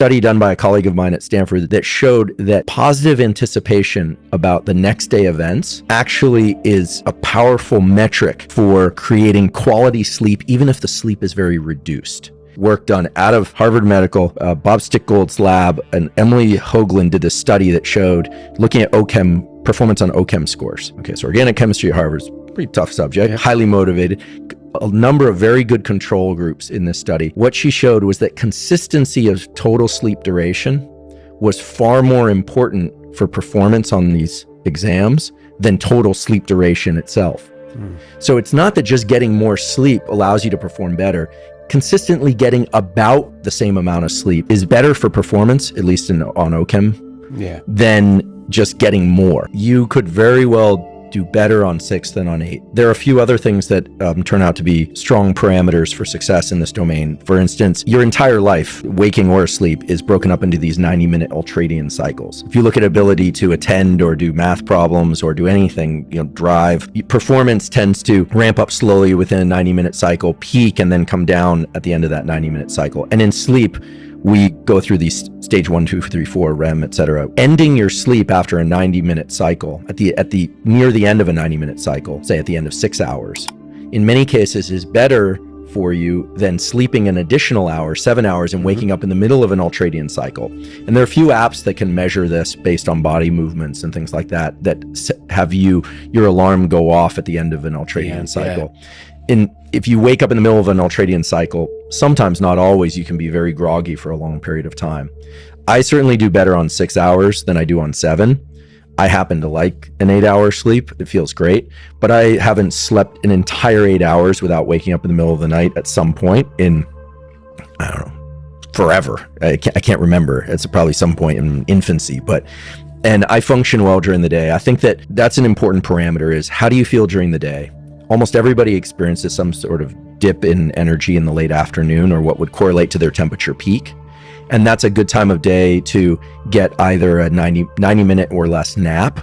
study done by a colleague of mine at Stanford that showed that positive anticipation about the next day events actually is a powerful metric for creating quality sleep, even if the sleep is very reduced. Work done out of Harvard Medical, Bob Stickgold's lab, and Emily Hoagland did a study that showed looking at OChem, performance on OChem scores. Okay, so organic chemistry at Harvard is a pretty tough subject, highly motivated. A number of very good control groups in this study. What she showed was that consistency of total sleep duration was far more important for performance on these exams than total sleep duration itself. So it's not that just getting more sleep allows you to perform better. Consistently getting about the same amount of sleep is better for performance, at least on OChem, than just getting more. You could very well do better on 6 than on 8. There are a few other things that turn out to be strong parameters for success in this domain. For instance, your entire life, waking or asleep, is broken up into these 90-minute ultradian cycles. If you look at ability to attend or do math problems or do anything, drive, performance tends to ramp up slowly within a 90-minute cycle, peak, and then come down at the end of that 90-minute cycle. And in sleep, we go through these stage 1, 2, 3, 4, REM, etc. Ending your sleep after a 90-minute cycle, near the end of a 90-minute cycle, say at the end of 6 hours, in many cases is better for you than sleeping an additional hour, 7 hours, and waking up in the middle of an ultradian cycle. And there are a few apps that can measure this based on body movements and things like that have your alarm go off at the end of an ultradian cycle. If you wake up in the middle of an ultradian cycle, sometimes, not always, you can be very groggy for a long period of time. I certainly do better on 6 hours than I do on 7. I happen to like an 8-hour sleep. It feels great, but I haven't slept an entire 8 hours without waking up in the middle of the night at some point in, I don't know, forever. I can't remember. It's probably some point in infancy, and I function well during the day. I think that's an important parameter, is how do you feel during the day? Almost everybody experiences some sort of dip in energy in the late afternoon, or what would correlate to their temperature peak. And that's a good time of day to get either a 90-minute or less nap,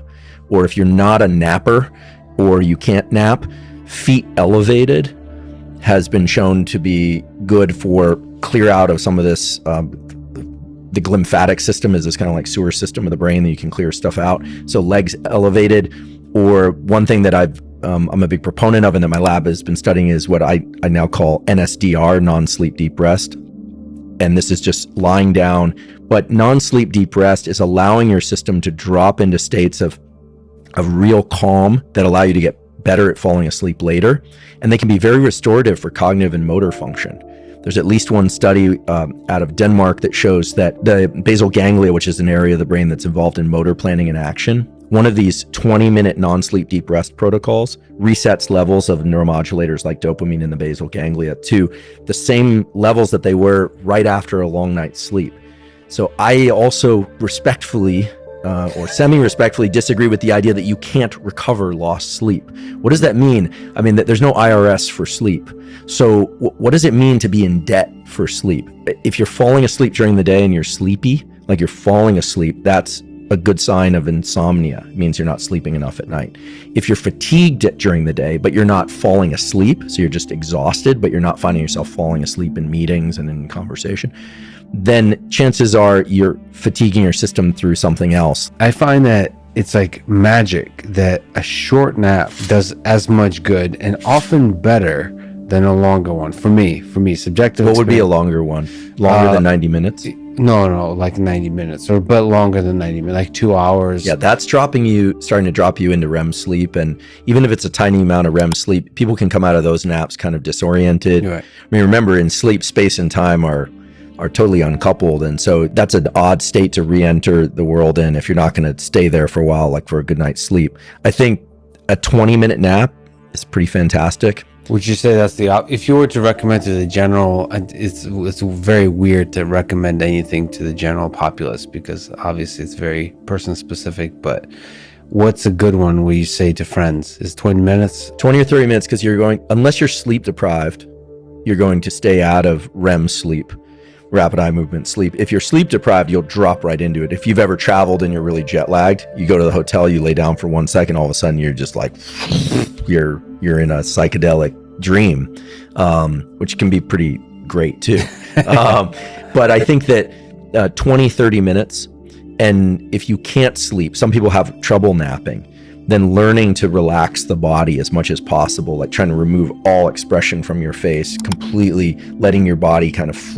or if you're not a napper or you can't nap, feet elevated has been shown to be good for clear out of some of this. The glymphatic system is this kind of like sewer system of the brain that you can clear stuff out. So legs elevated, or one thing that I'm a big proponent of and that my lab has been studying is what I now call NSDR, non-sleep deep rest. And this is just lying down, but non-sleep deep rest is allowing your system to drop into states of real calm that allow you to get better at falling asleep later. And they can be very restorative for cognitive and motor function. There's at least one study out of Denmark that shows that the basal ganglia, which is an area of the brain that's involved in motor planning and action, one of these 20-minute non-sleep deep rest protocols resets levels of neuromodulators like dopamine in the basal ganglia to the same levels that they were right after a long night's sleep. So I also respectfully or semi-respectfully disagree with the idea that you can't recover lost sleep. What does that mean? I mean, that there's no IRS for sleep. So what does it mean to be in debt for sleep? If you're falling asleep during the day and you're sleepy, like you're falling asleep, that's a good sign of insomnia. It means you're not sleeping enough at night. If you're fatigued during the day, but you're not falling asleep, so you're just exhausted, but you're not finding yourself falling asleep in meetings and in conversation, then chances are you're fatiguing your system through something else. I find that it's like magic that a short nap does as much good and often better than a longer one. For me, subjective. What would be a longer one? Longer than 90 minutes? No, like 90 minutes, but longer than 90 minutes, like 2 hours. Yeah, that's starting to drop you into REM sleep. And even if it's a tiny amount of REM sleep, people can come out of those naps kind of disoriented. Right. I mean, remember, in sleep, space and time are totally uncoupled. And so that's an odd state to re-enter the world in if you're not going to stay there for a while, like for a good night's sleep. I think a 20-minute nap is pretty fantastic. Would you say that's if you were to recommend to the general, it's very weird to recommend anything to the general populace because obviously it's very person specific, but what's a good one where you say to friends? Is 20 minutes? 20 or 30 minutes, because unless you're sleep deprived, you're going to stay out of REM sleep, rapid eye movement sleep. If you're sleep deprived, you'll drop right into it. If you've ever traveled and you're really jet lagged, you go to the hotel, you lay down for 1 second, all of a sudden you're just like, you're in a psychedelic dream, which can be pretty great too. But I think that 20, 30 minutes. And if you can't sleep, some people have trouble napping, then learning to relax the body as much as possible, like trying to remove all expression from your face, completely letting your body kind of